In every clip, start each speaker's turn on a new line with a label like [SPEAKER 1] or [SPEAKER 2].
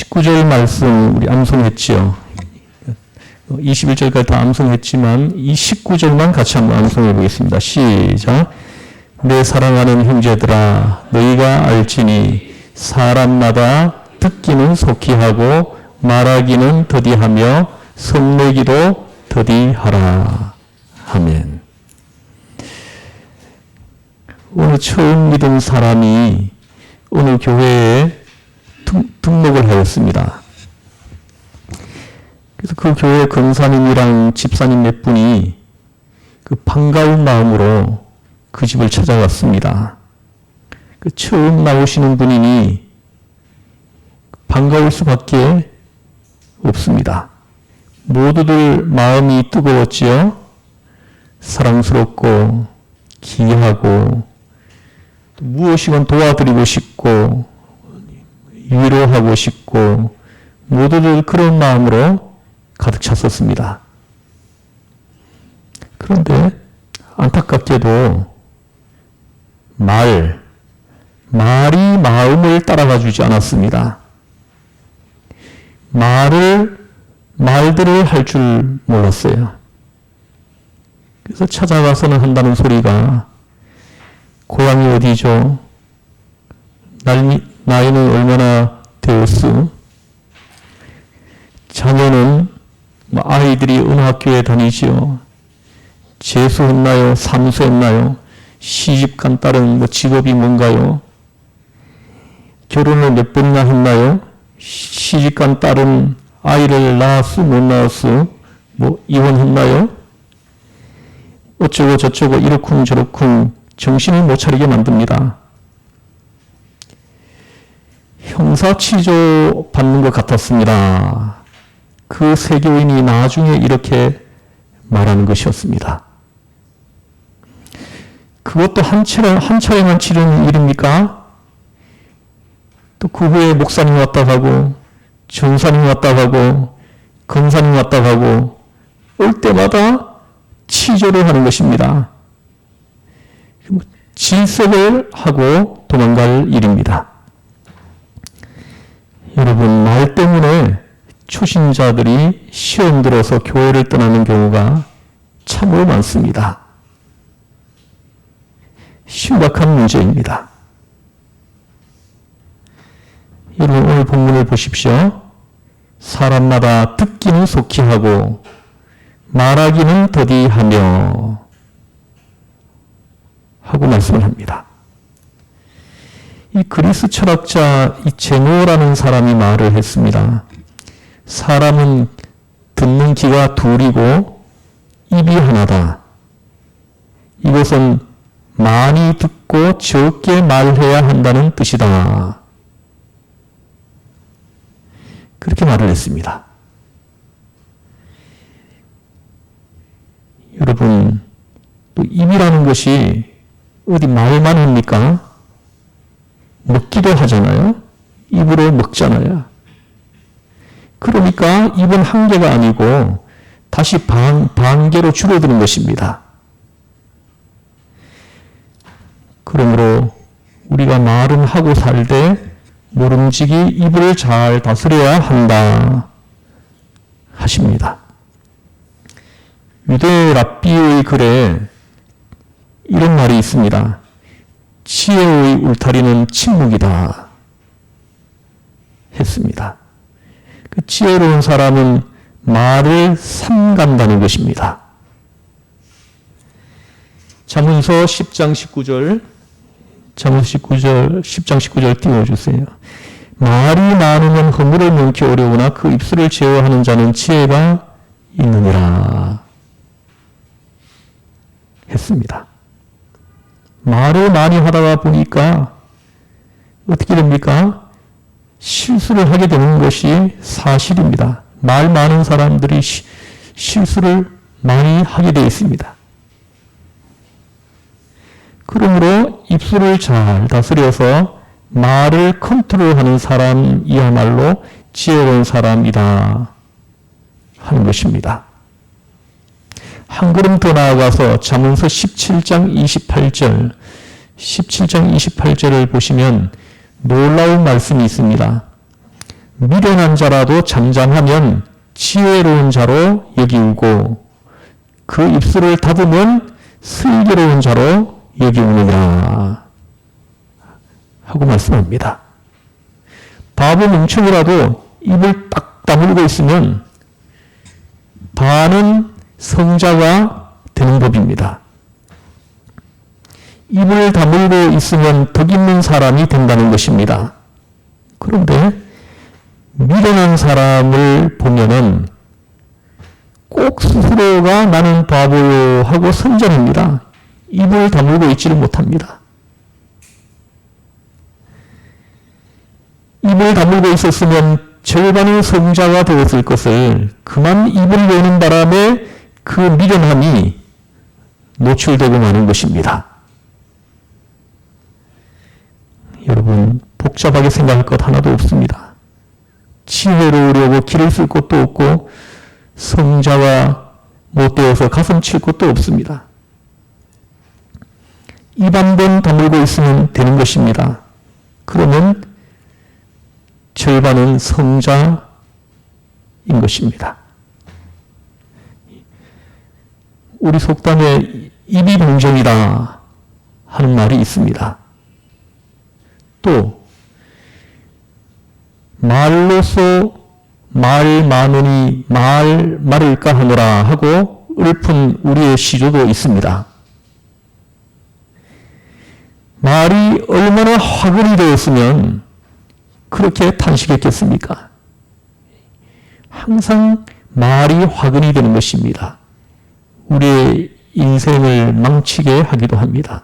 [SPEAKER 1] 19절 말씀 우리 암송했지요. 21절까지 다 암송했지만 이 19절만 같이 한번 암송해 보겠습니다. 시작. 내 사랑하는 형제들아 너희가 알지니 사람마다 듣기는 속히 하고 말하기는 더디하며 성내기도 더디하라. 아멘. 오늘 처음 믿은 사람이 어느 교회에 등록을 하였습니다. 그래서 그 교회 권사님이랑 집사님 몇 분이 그 반가운 마음으로 그 집을 찾아갔습니다. 그 처음 나오시는 분이니 반가울 수밖에 없습니다. 모두들 마음이 뜨거웠지요. 사랑스럽고 귀하고 무엇이건 도와드리고 싶고 위로하고 싶고 모두들 그런 마음으로 가득 찼었습니다. 그런데 안타깝게도 말이 마음을 따라가 주지 않았습니다. 말들을 할 줄 몰랐어요. 그래서 찾아가서는 한다는 소리가 고향이 어디죠? 나이는 얼마나 되었어? 자녀는 아이들이 어느 학교에 다니지요? 재수했나요? 사무소했나요? 시집간 딸은 직업이 뭔가요? 결혼을 몇 번이나 했나요? 시집간 딸은 아이를 낳았어? 못 낳았어? 이혼했나요? 어쩌고 저쩌고 이러쿵 저러쿵 정신을 못 차리게 만듭니다. 형사치조 받는 것 같았습니다. 그 세교인이 나중에 이렇게 말하는 것이었습니다. 그것도 한 차례만 치른 일입니까? 또 그 후에 목사님 왔다 가고 전사님 왔다 가고 검사님 왔다 가고 올 때마다 치조를 하는 것입니다. 질색을 하고 도망갈 일입니다. 여러분, 말 때문에 초신자들이 시험 들어서 교회를 떠나는 경우가 참으로 많습니다. 심각한 문제입니다. 여러분, 오늘 본문을 보십시오. 사람마다 듣기는 속히 하고 말하기는 더디하며 하고 말씀을 합니다. 이 그리스 철학자 이 제노라는 사람이 말을 했습니다. 사람은 듣는 귀가 둘이고 입이 하나다. 이것은 많이 듣고 적게 말해야 한다는 뜻이다. 그렇게 말을 했습니다. 여러분, 또 입이라는 것이 어디 말만 합니까? 먹기도 하잖아요. 입으로 먹잖아요. 그러니까 입은 한 개가 아니고 다시 반개로 줄어드는 것입니다. 그러므로 우리가 말은 하고 살되 모름지기 입을 잘 다스려야 한다 하십니다. 유대 랍비의 글에 이런 말이 있습니다. 지혜의 울타리는 침묵이다 했습니다. 그 지혜로운 사람은 말을 삼간다는 것입니다. 잠언서 10장 19절, 잠언서 10장 19절 띄워주세요. 말이 많으면 허물을 넘기 어려우나 그 입술을 제어하는 자는 지혜가 있느니라 했습니다. 말을 많이 하다가 보니까 어떻게 됩니까? 실수를 하게 되는 것이 사실입니다. 말 많은 사람들이 실수를 많이 하게 되어 있습니다. 그러므로 입술을 잘 다스려서 말을 컨트롤하는 사람이야말로 지혜로운 사람이다 하는 것입니다. 한 걸음 더 나아가서 잠언서 17장 28절을 보시면 놀라운 말씀이 있습니다. 미련한 자라도 잠잠하면 지혜로운 자로 여기우고 그 입술을 닫으면 슬기로운 자로 여기우느니라 하고 말씀합니다. 바보 멍청이라도 입을 딱 다물고 있으면 반은 성자가 되는 법입니다. 입을 다물고 있으면 덕 있는 사람이 된다는 것입니다. 그런데 미련한 사람을 보면은 꼭 스스로가 나는 바보요 하고 선전합니다. 입을 다물고 있지를 못합니다. 입을 다물고 있었으면 절반의 성자가 되었을 것을 그만 입을 여는 바람에 그 미련함이 노출되고 마는 것입니다. 여러분, 복잡하게 생각할 것 하나도 없습니다. 지혜로우려고 길을 쓸 것도 없고 성자가 못 되어서 가슴 칠 것도 없습니다. 입 한 번 다물고 있으면 되는 것입니다. 그러면 절반은 성자인 것입니다. 우리 속담에 입이 명정이다 하는 말이 있습니다. 또 말로서 말 많으니 말 말을까 하노라 하고 읊은 우리의 시조도 있습니다. 말이 얼마나 화근이 되었으면 그렇게 탄식했겠습니까? 항상 말이 화근이 되는 것입니다. 우리의 인생을 망치게 하기도 합니다.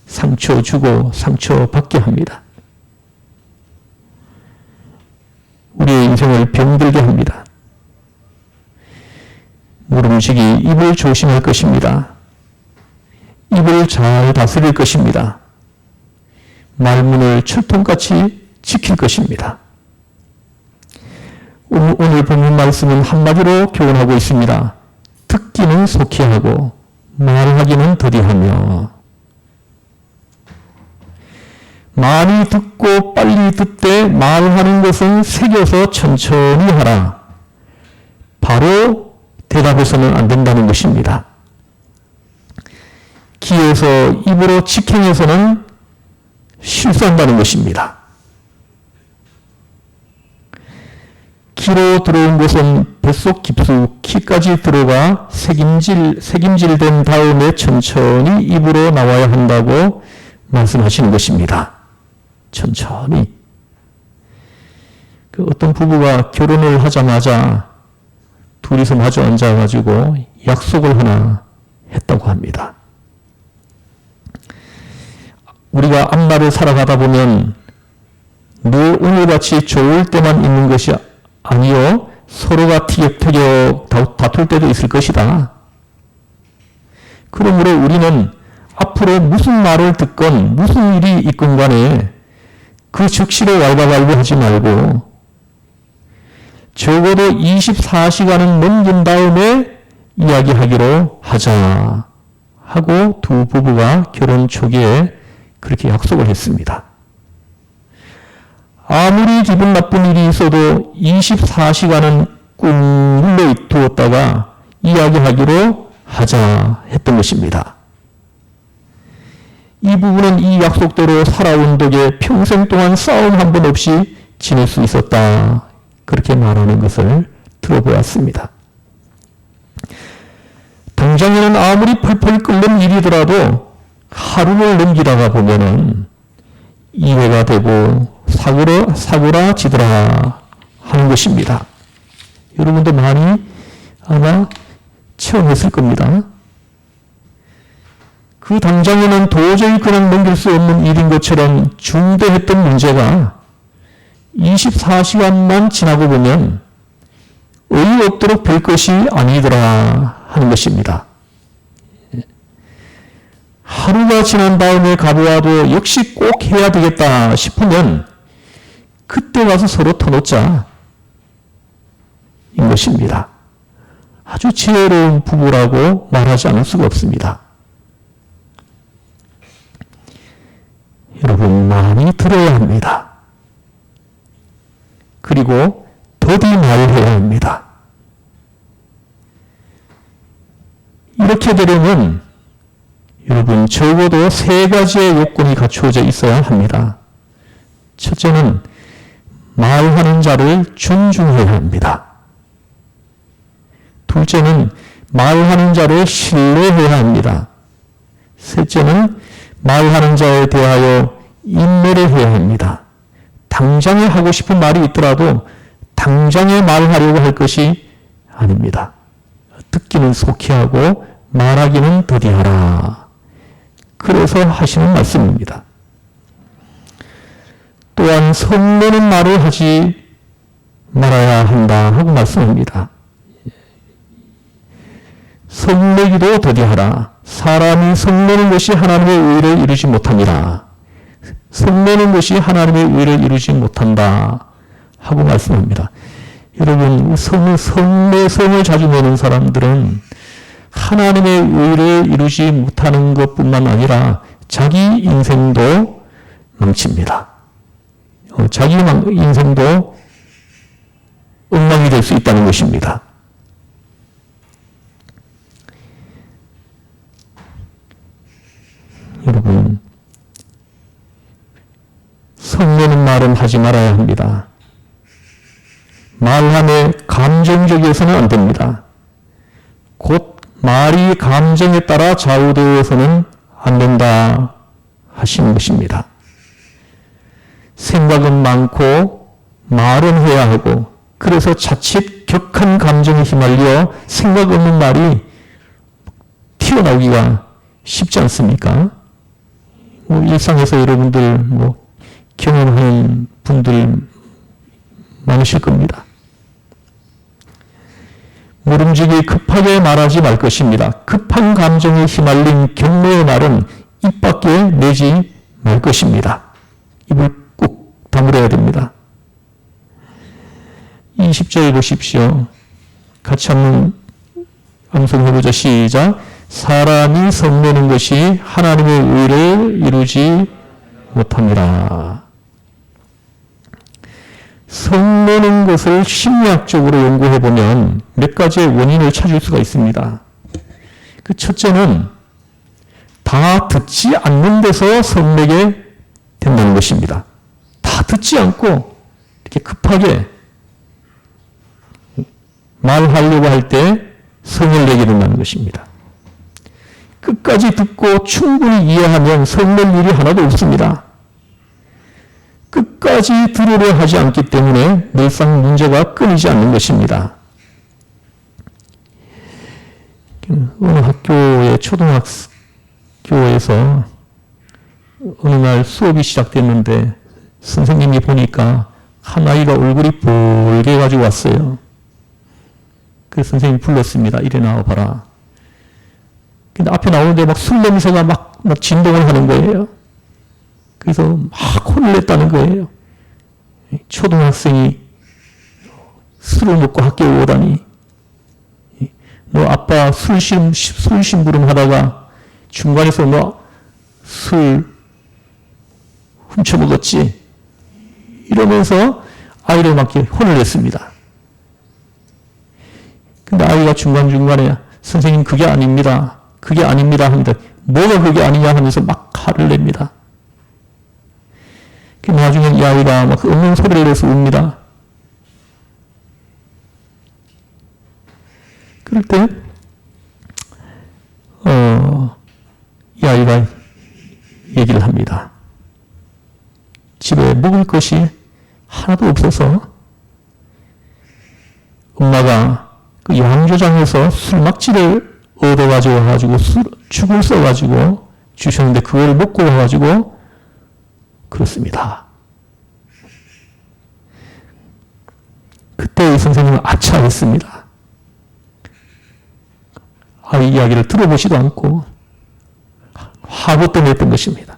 [SPEAKER 1] 상처 주고 상처 받게 합니다. 우리의 인생을 병들게 합니다. 모름지기 입을 조심할 것입니다. 입을 잘 다스릴 것입니다. 말문을 철통같이 지킬 것입니다. 오늘 본문 말씀은 한마디로 교훈하고 있습니다. 듣기는 속히 하고 말하기는 더디하며 많이 듣고 빨리 듣되 말하는 것은 새겨서 천천히 하라. 바로 대답해서는 안 된다는 것입니다. 귀에서 입으로 직행해서는 실수한다는 것입니다. 귀로 들어온 것은 뱃속 깊숙이까지 들어가 새김질된 다음에 천천히 입으로 나와야 한다고 말씀하시는 것입니다. 천천히. 어떤 부부가 결혼을 하자마자 둘이서 마주 앉아가지고 약속을 하나 했다고 합니다. 우리가 앞날을 살아가다 보면 늘 오늘같이 좋을 때만 있는 것이 아니요, 서로가 티격태격 다툴 때도 있을 것이다. 그러므로 우리는 앞으로 무슨 말을 듣건 무슨 일이 있건 간에 그 즉시로 왈가왈부하지 말고 적어도 24시간은 넘긴 다음에 이야기하기로 하자 하고 두 부부가 결혼 초기에 그렇게 약속을 했습니다. 아무리 기분 나쁜 일이 있어도 24시간은 꾹 눌러두었다가 이야기하기로 하자 했던 것입니다. 이 부부는 이 약속대로 살아온 덕에 평생 동안 싸움 한 번 없이 지낼 수 있었다. 그렇게 말하는 것을 들어보았습니다. 당장에는 아무리 펄펄 끓는 일이더라도 하루를 넘기다가 보면은 이해가 되고 사고라 지더라 하는 것입니다. 여러분도 많이 아마 체험했을 겁니다. 그 당장에는 도저히 그냥 넘길 수 없는 일인 것처럼 중대했던 문제가 24시간만 지나고 보면 어이없도록 별 것이 아니더라 하는 것입니다. 하루가 지난 다음에 가보아도 역시 꼭 해야 되겠다 싶으면 그때 와서 서로 터놓자 인 것입니다. 아주 지혜로운 부부라고 말하지 않을 수가 없습니다. 여러분, 많이 들어야 합니다. 그리고 더디 말해야 합니다. 이렇게 되려면 여러분 적어도 세 가지의 요건이 갖추어져 있어야 합니다. 첫째는 말하는 자를 존중해야 합니다. 둘째는 말하는 자를 신뢰해야 합니다. 셋째는 말하는 자에 대하여 인내를 해야 합니다. 당장에 하고 싶은 말이 있더라도 당장에 말하려고 할 것이 아닙니다. 듣기는 속히 하고 말하기는 더디하라. 그래서 하시는 말씀입니다. 또한 성내는 말을 하지 말아야 한다 하고 말씀합니다. 성내기도 더디하라. 사람이 성내는 것이 하나님의 의를 이루지 못합니다. 성내는 것이 하나님의 의를 이루지 못한다 하고 말씀합니다. 여러분, 성을 자주 내는 사람들은 하나님의 의를 이루지 못하는 것뿐만 아니라 자기 인생도 망칩니다. 자기 인생도 엉망이 될 수 있다는 것입니다. 여러분, 성내는 말은 하지 말아야 합니다. 말함에 감정적이어서는 안 됩니다. 곧 말이 감정에 따라 좌우되어서는 안 된다 하시는 것입니다. 생각은 많고 말은 해야 하고 그래서 자칫 격한 감정에 휘말려 생각 없는 말이 튀어나오기가 쉽지 않습니까? 일상에서 여러분들 경험하는 분들 많으실 겁니다. 모름지기 급하게 말하지 말 것입니다. 급한 감정에 휘말린 경로의 말은 입 밖에 내지 말 것입니다. 입을 꾹 다물어야 됩니다. 20절 보십시오. 같이 한번 암송해보자. 시작. 사람이 성내는 것이 하나님의 의를 이루지 못합니다. 성내는 것을 심리학적으로 연구해보면 몇 가지의 원인을 찾을 수가 있습니다. 그 첫째는 다 듣지 않는 데서 성내게 된다는 것입니다. 다 듣지 않고 이렇게 급하게 말하려고 할 때 성을 내게 된다는 것입니다. 끝까지 듣고 충분히 이해하면 성낼 일이 하나도 없습니다. 끝까지 들으려 하지 않기 때문에 늘상 문제가 끊이지 않는 것입니다. 어느 학교의 초등학교에서 어느 날 수업이 시작됐는데 선생님이 보니까 한 아이가 얼굴이 붉게 가지고 왔어요. 그래서 선생님이 불렀습니다. 이리 나와봐라. 근데 앞에 나오는데 막 술 냄새가 막 진동을 하는 거예요. 그래서 막 혼을 냈다는 거예요. 초등학생이 술을 먹고 학교에 오다니. 너 아빠 술 심부름 하다가 중간에서 너 술 훔쳐먹었지? 이러면서 아이를 막 혼을 냈습니다. 근데 아이가 중간중간에 선생님 그게 아닙니다. 그게 아닙니다 하는데 뭐가 그게 아니냐 하면서 막 화를 냅니다. 나중에 이 아이가 막 엉엉 소리를 내서 웁니다. 그럴 때, 이 아이가 얘기를 합니다. 집에 먹을 것이 하나도 없어서 엄마가 그 양조장에서 술막지를 얻어가지고 와가지고 죽을 써가지고 주셨는데 그걸 먹고 와가지고 그렇습니다. 그때 이 선생님은 아차했습니다. 아이 이야기를 들어보지도 않고 화고 떠냈던 것입니다.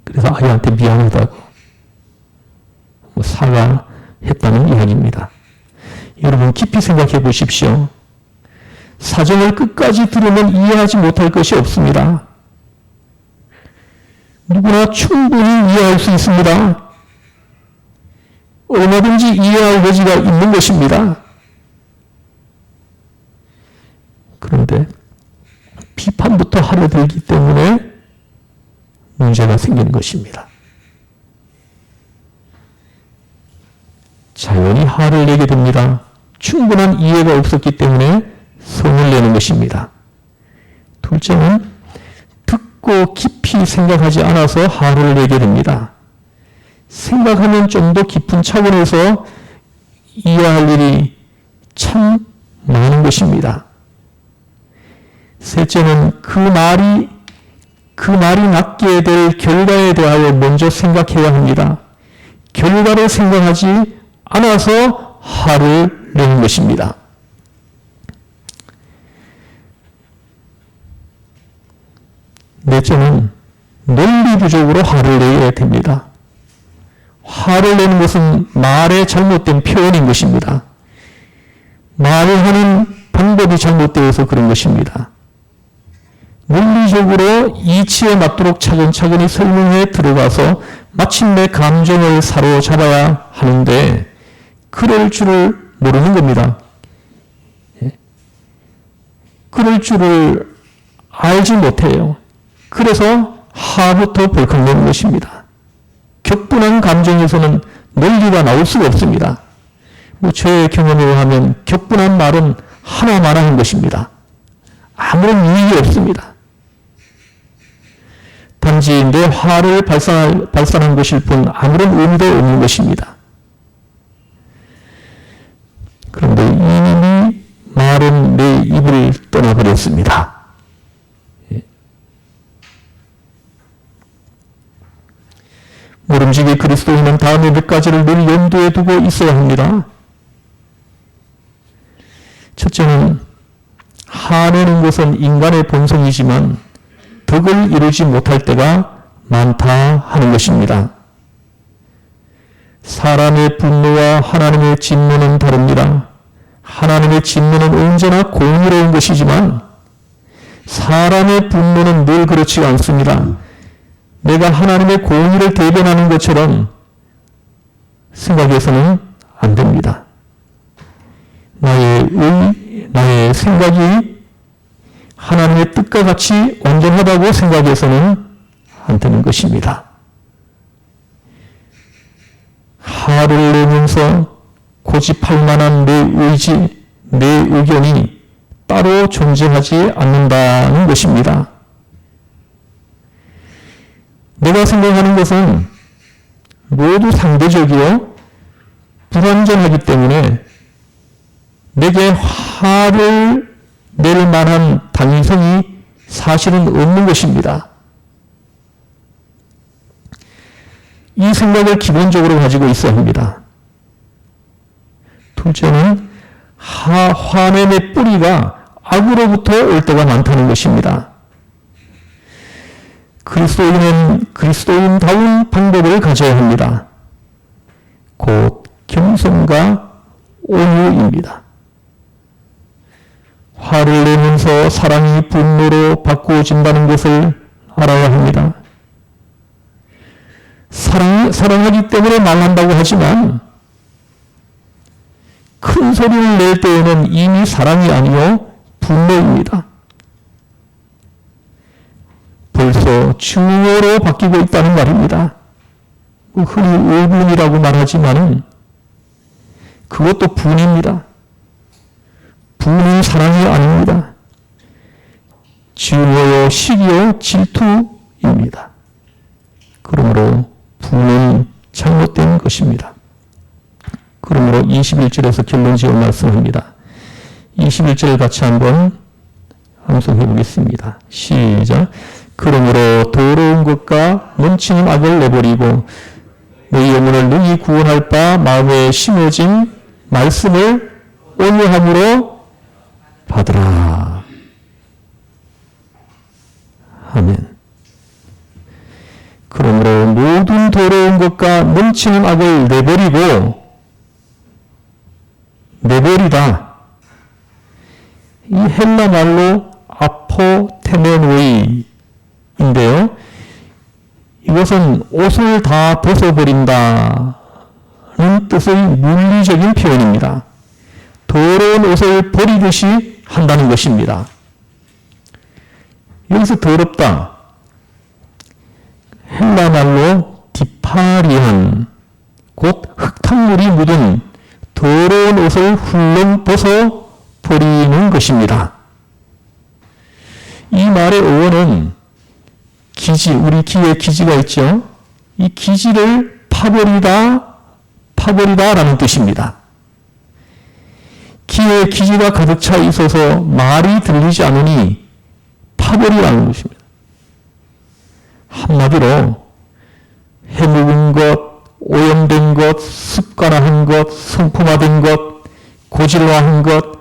[SPEAKER 1] 그래서 아이한테 미안하다고 사과했다는 이야기입니다. 여러분 깊이 생각해 보십시오. 사정을 끝까지 들으면 이해하지 못할 것이 없습니다. 누구나 충분히 이해할 수 있습니다. 얼마든지 이해할 여지가 있는 것입니다. 그런데 비판부터 하려 들기 때문에 문제가 생기는 것입니다. 자연히 화를 내게 됩니다. 충분한 이해가 없었기 때문에 성을 내는 것입니다. 둘째는 듣고 깊이 생각하지 않아서 화를 내게 됩니다. 생각하면 좀 더 깊은 차원에서 이해할 일이 참 많은 것입니다. 셋째는 그 말이 낳게 될 결과에 대하여 먼저 생각해야 합니다. 결과를 생각하지 않아서 화를 내는 것입니다. 넷째는 논리 부족으로 화를 내야 됩니다. 화를 내는 것은 말의 잘못된 표현인 것입니다. 말을 하는 방법이 잘못되어서 그런 것입니다. 논리적으로 이치에 맞도록 차근차근히 설명해 들어가서 마침내 감정을 사로잡아야 하는데 그럴 줄을 모르는 겁니다. 그럴 줄을 알지 못해요. 그래서 화부터 벌컥 내는 것입니다. 격분한 감정에서는 논리가 나올 수가 없습니다. 저의 경험에 의하면 격분한 말은 하나만 하는 것입니다. 아무런 이익이 없습니다. 단지 내 화를 발산한 것일 뿐 아무런 의미도 없는 것입니다. 그런데 이미 말은 내 입을 떠나버렸습니다. 모름지기 그리스도인은 다음에 몇 가지를 늘 염두에 두고 있어야 합니다. 첫째는 화내는 것은 인간의 본성이지만 덕을 이루지 못할 때가 많다 하는 것입니다. 사람의 분노와 하나님의 진노는 다릅니다. 하나님의 진노는 언제나 공의로운 것이지만 사람의 분노는 늘 그렇지 않습니다. 내가 하나님의 공의를 대변하는 것처럼 생각해서는 안 됩니다. 나의 생각이 하나님의 뜻과 같이 온전하다고 생각해서는 안 되는 것입니다. 화를 내면서 고집할 만한 내 의지, 내 의견이 따로 존재하지 않는다는 것입니다. 내가 생각하는 것은 모두 상대적이요 불완전하기 때문에 내게 화를 낼 만한 당위성이 사실은 없는 것입니다. 이 생각을 기본적으로 가지고 있어야 합니다. 둘째는 화냄의 뿌리가 악으로부터 올 때가 많다는 것입니다. 그리스도인은 그리스도인다운 방법을 가져야 합니다. 곧 겸손과 온유입니다. 화를 내면서 사랑이 분노로 바꾸어진다는 것을 알아야 합니다. 사랑하기 때문에 말한다고 하지만 큰 소리를 낼 때에는 이미 사랑이 아니요 분노입니다. 벌써 증오로 바뀌고 있다는 말입니다. 흔히 의분이라고 말하지만 그것도 분입니다. 분은 사랑이 아닙니다. 증오요 시기요 질투입니다. 그러므로 분은 잘못된 것입니다. 그러므로 21절에서 결론 지어 말씀합니다. 21절 같이 한번 암송해 보겠습니다. 시작. 그러므로 더러운 것과 넘치는 악을 내버리고 내 영혼을 능히 구원할 바 마음에 심어진 말씀을 온유함으로 받으라. 아멘. 그러므로 모든 더러운 것과 넘치는 악을 내버리다. 이 헬라 말로 아포테메노이인데요. 이것은 옷을 다 벗어버린다는 뜻의 물리적인 표현입니다. 더러운 옷을 버리듯이 한다는 것입니다. 여기서 더럽다. 헬라 말로 디파리안, 곧 흙탕물이 묻은 더러운 옷을 훌렁 벗어 버리는 것입니다. 이 말의 어원은 기지, 우리 기에 기지가 있죠. 이 기지를 파버리다라는 뜻입니다. 기에 기지가 가득 차 있어서 말이 들리지 않으니 파버리라는 것입니다. 한마디로 해묵은 것, 오염된 것, 습관화한 것, 성품화된 것, 고질화한 것,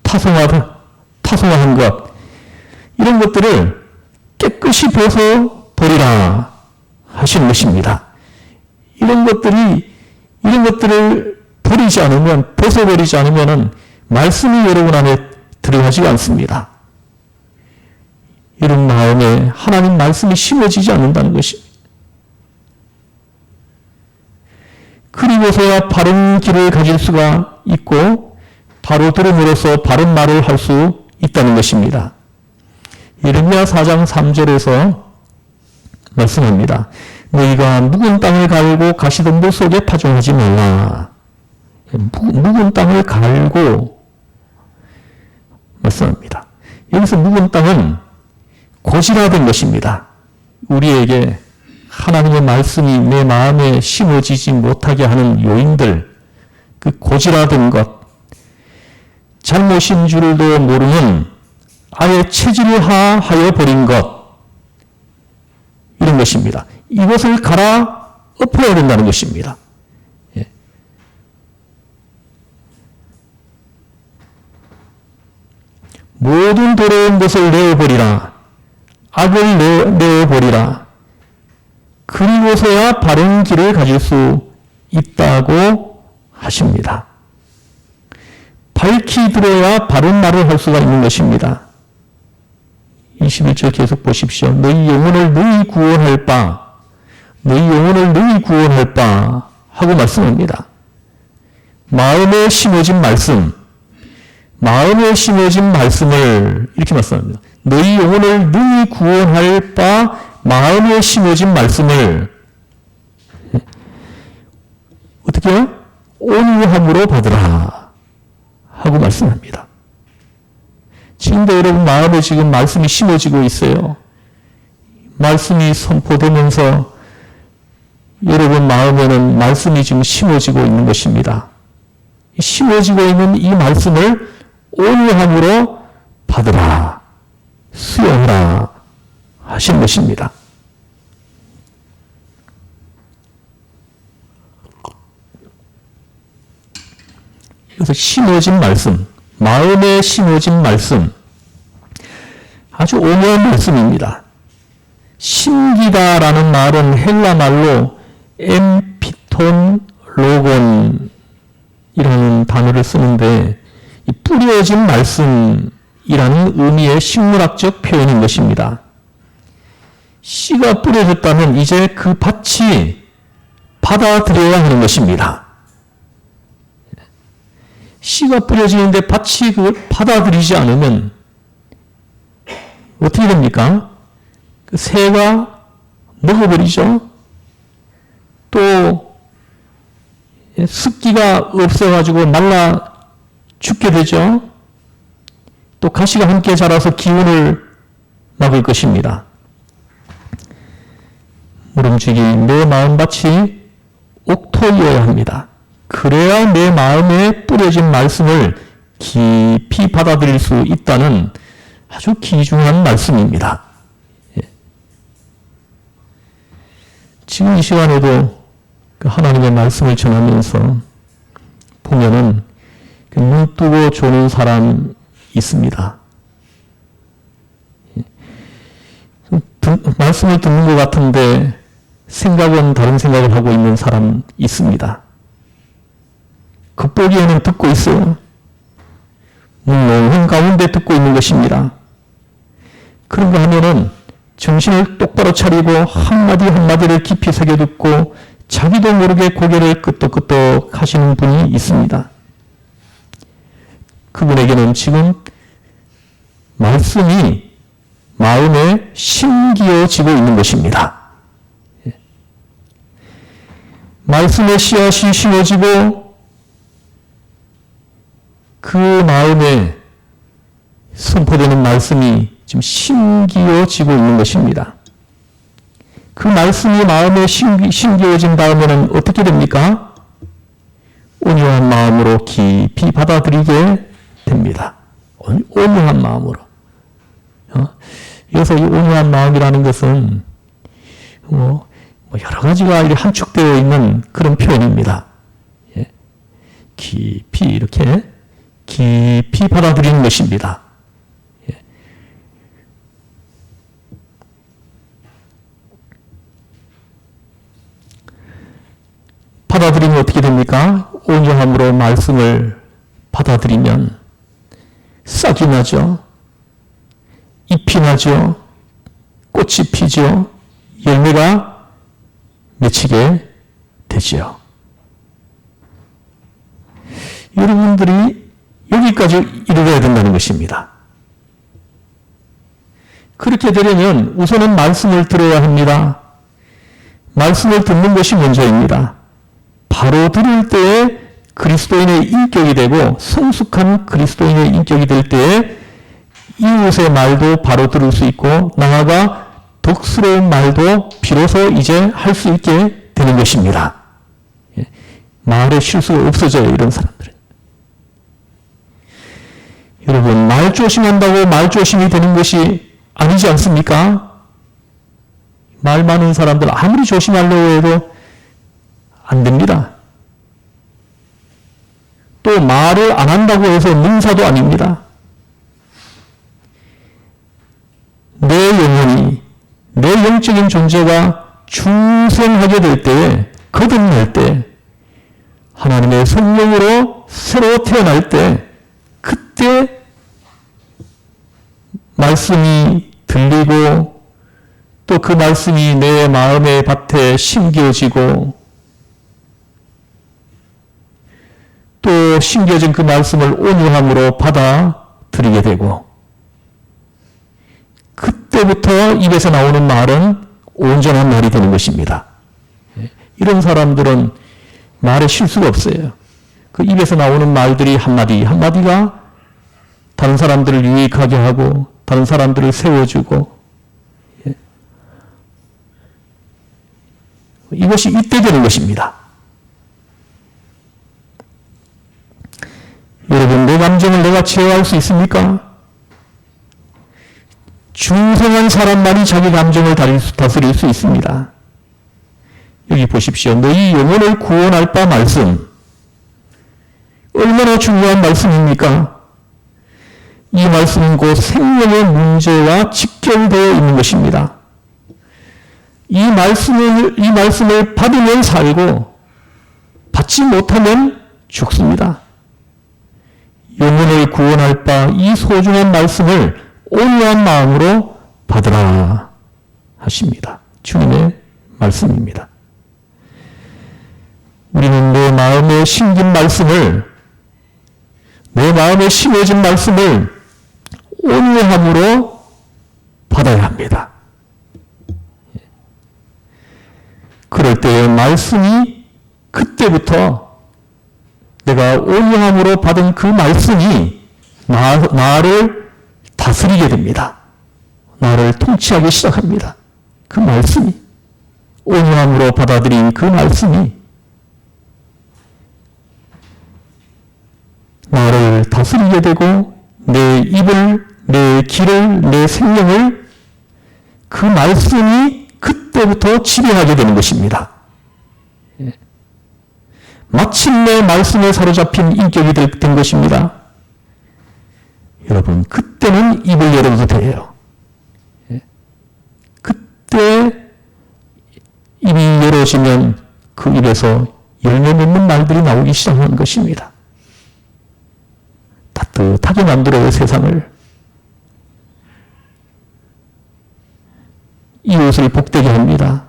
[SPEAKER 1] 타성화한 것, 이런 것들을 깨끗이 벗어버리라 하시는 것입니다. 이런 것들을 버리지 않으면, 벗어버리지 않으면 말씀이 여러분 안에 들어가지가 않습니다. 이런 마음에 하나님 말씀이 심어지지 않는다는 것입니다. 그리고서야 바른 길을 가질 수가 있고 바로 들음으로써 바른 말을 할 수 있다는 것입니다. 예레미야 4장 3절에서 말씀합니다. 너희가 묵은 땅을 갈고 가시덤불 속에 파종하지 말라. 묵은 땅을 갈고 말씀합니다. 여기서 묵은 땅은 고질화된 것입니다. 우리에게 하나님의 말씀이 내 마음에 심어지지 못하게 하는 요인들, 그 고질화된 것, 잘못인 줄도 모르는 아예 체질화하여 버린 것, 이런 것입니다. 이것을 갈아 엎어야 된다는 것입니다. 예. 모든 더러운 것을 내어버리라. 악을 내어버리라. 그리고서야 바른 길을 가질 수 있다고 하십니다. 밝히 들어야 바른 말을 할 수가 있는 것입니다. 21절 계속 보십시오. 너희 영혼을 능히 구원할 바, 너희 영혼을 능히 구원할 바 하고 말씀합니다. 마음에 심어진 말씀, 마음에 심어진 말씀을 이렇게 말씀합니다. 너희 영혼을 능히 구원할 바 마음에 심어진 말씀을 어떻게 해요? 온유함으로 받으라 하고 말씀합니다. 지금도 여러분 마음에 지금 말씀이 심어지고 있어요. 말씀이 선포되면서 여러분 마음에는 말씀이 지금 심어지고 있는 것입니다. 심어지고 있는 이 말씀을 온유함으로 받으라, 수용하라 하신 것입니다. 그래서 심어진 말씀, 마음에 심어진 말씀, 아주 오묘한 말씀입니다. 심기다라는 말은 헬라 말로 엠피톤 로곤이라는 단어를 쓰는데 이 뿌려진 말씀이라는 의미의 식물학적 표현인 것입니다. 씨가 뿌려졌다면 이제 그 밭이 받아들여야 하는 것입니다. 씨가 뿌려지는데 밭이 그걸 받아들이지 않으면 어떻게 됩니까? 그 새가 먹어버리죠. 또 습기가 없어가지고 말라 죽게 되죠. 또 가시가 함께 자라서 기운을 막을 것입니다. 모름지기 내 마음밭이 옥토이어야 합니다. 그래야 내 마음에 뿌려진 말씀을 깊이 받아들일 수 있다는 아주 귀중한 말씀입니다. 지금 이 시간에도 그 하나님의 말씀을 전하면서 보면은 그 눈 뜨고 조는 사람 있습니다. 말씀을 듣는 것 같은데 생각은 다른 생각을 하고 있는 사람 있습니다. 겉보기에는 듣고 있어요. 몽롱한 가운데 듣고 있는 것입니다. 그런가 하면은 정신을 똑바로 차리고 한마디 한마디를 깊이 새겨 듣고 자기도 모르게 고개를 끄덕끄덕 하시는 분이 있습니다. 그분에게는 지금 말씀이 마음에 심기어지고 있는 것입니다. 말씀의 씨앗이 심어지고 그 마음에 선포되는 말씀이 지금 심기어지고 있는 것입니다. 그 말씀이 마음에 심기어진 다음에는 어떻게 됩니까? 온유한 마음으로 깊이 받아들이게 됩니다. 온유한 마음으로. 그래서 이 온유한 마음이라는 것은 여러 가지가 이렇게 함축되어 있는 그런 표현입니다. 깊이 이렇게 깊이 받아들이는 것입니다. 받아들이면 어떻게 됩니까? 온유함으로 말씀을 받아들이면 싹이 나죠. 잎이 나죠. 꽃이 피죠. 열매가 맺히게 되죠. 여러분들이 여기까지 이르러야 된다는 것입니다. 그렇게 되려면 우선은 말씀을 들어야 합니다. 말씀을 듣는 것이 먼저입니다. 바로 들을 때에 그리스도인의 인격이 되고 성숙한 그리스도인의 인격이 될 때에 이웃의 말도 바로 들을 수 있고 나아가 덕스러운 말도 비로소 이제 할 수 있게 되는 것입니다. 말에 실수가 없어져요, 이런 사람들은. 여러분, 말 조심한다고 말 조심이 되는 것이 아니지 않습니까? 말 많은 사람들 아무리 조심하려고 해도 안 됩니다. 또 말을 안 한다고 해서 능사도 아닙니다. 내 영혼이, 내 영적인 존재가 중생하게 될 때에, 거듭날 때, 하나님의 성령으로 새로 태어날 때, 그때 말씀이 들리고 또 그 말씀이 내 마음의 밭에 심겨지고 또 심겨진 그 말씀을 온유함으로 받아들이게 되고 그때부터 입에서 나오는 말은 온전한 말이 되는 것입니다. 이런 사람들은 말에 실수가 없어요. 그 입에서 나오는 말들이 한마디 한마디가 다른 사람들을 유익하게 하고 다른 사람들을 세워주고 이것이 이때 되는 것입니다. 여러분, 내 감정을 내가 제어할 수 있습니까? 중생한 사람만이 자기 감정을 다스릴 수 있습니다. 여기 보십시오. 너희 영혼을 구원할 바 말씀. 얼마나 중요한 말씀입니까? 이 말씀은 곧 생명의 문제와 직결되어 있는 것입니다. 이 말씀을 받으면 살고 받지 못하면 죽습니다. 영혼을 구원할 바 이 소중한 말씀을 온유한 마음으로 받으라 하십니다. 주님의 말씀입니다. 우리는 내 마음에 심긴 말씀을, 내 마음에 심어진 말씀을 온유함으로 받아야 합니다. 그럴 때의 말씀이 그때부터 내가 온유함으로 받은 그 말씀이 나를 다스리게 됩니다. 나를 통치하기 시작합니다. 그 말씀이, 온유함으로 받아들인 그 말씀이 나를 다스리게 되고 내 입을, 내 길을, 내 생명을 그 말씀이 그때부터 지배하게 되는 것입니다. 마침내 말씀에 사로잡힌 인격이 된 것입니다. 여러분, 그때는 입을 열어도 돼요. 그때 입이 열어지면 그 입에서 열매 맺는 말들이 나오기 시작하는 것입니다. 따뜻하게 만들어요, 세상을. 이웃을 복되게 합니다.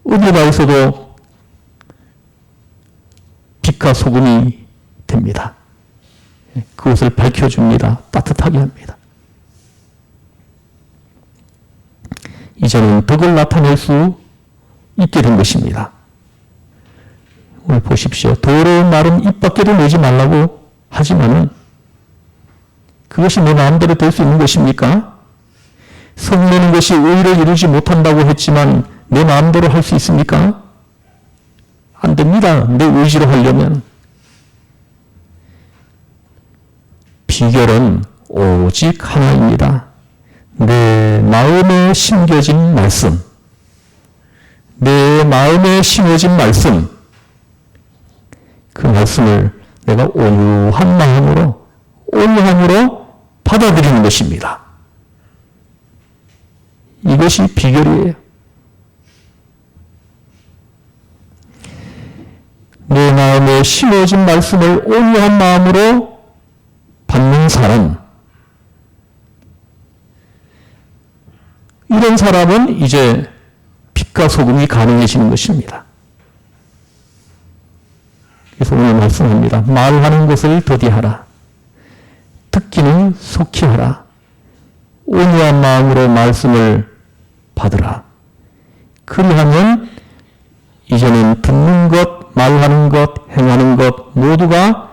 [SPEAKER 1] 어디 가 있어도 빛과 소금이 됩니다. 그것을 밝혀줍니다. 따뜻하게 합니다. 이제는 덕을 나타낼 수 있게 된 것입니다. 오늘 보십시오. 더러운 말은 입 밖에도 내지 말라고 하지만은 그것이 내 마음대로 될 수 있는 것입니까? 성내는 것이 의를 이루지 못한다고 했지만 내 마음대로 할 수 있습니까? 안 됩니다. 내 의지로 하려면. 비결은 오직 하나입니다. 내 마음에 심겨진 말씀, 내 마음에 심어진 말씀, 그 말씀을 내가 온유한 마음으로 받아들이는 것입니다. 이것이 비결이에요. 내 마음에 심어진 말씀을 온유한 마음으로 받는 사람, 이런 사람은 이제 빛과 소금이 가능해지는 것입니다. 그래서 오늘 말씀합니다. 말하는 것을 더디하라. 듣기는 속히 하라. 온유한 마음으로 말씀을 받으라. 그리하면 이제는 듣는 것, 말하는 것, 행하는 것 모두가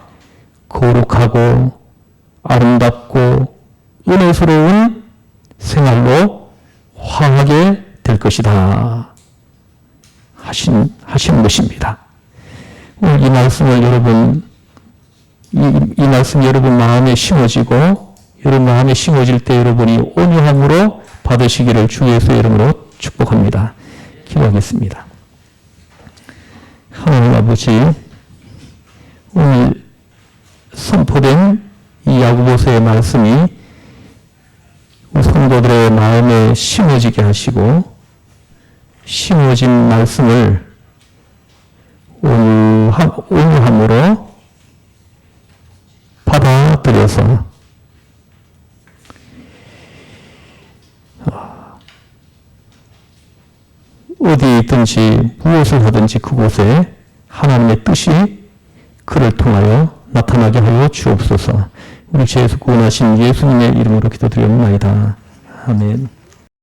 [SPEAKER 1] 거룩하고 아름답고 은혜스러운 생활로 화하게 될 것이다. 하시는 것입니다. 오늘 이 말씀을 이 말씀이 여러분 마음에 심어지고 여러분 마음에 심어질 때 여러분이 온유함으로 받으시기를 주 예수의 이름으로 축복합니다. 기도하겠습니다. 하나님 아버지, 오늘 선포된 이 야고보서의 말씀이 성도들의 마음에 심어지게 하시고 심어진 말씀을 온유함으로 받아들여서 어디에 있든지 무엇을 하든지 그곳에 하나님의 뜻이 그를 통하여 나타나게 하여 주옵소서. 우리 주 예수 구원하신 예수님의 이름으로 기도드리옵나이다. 아멘.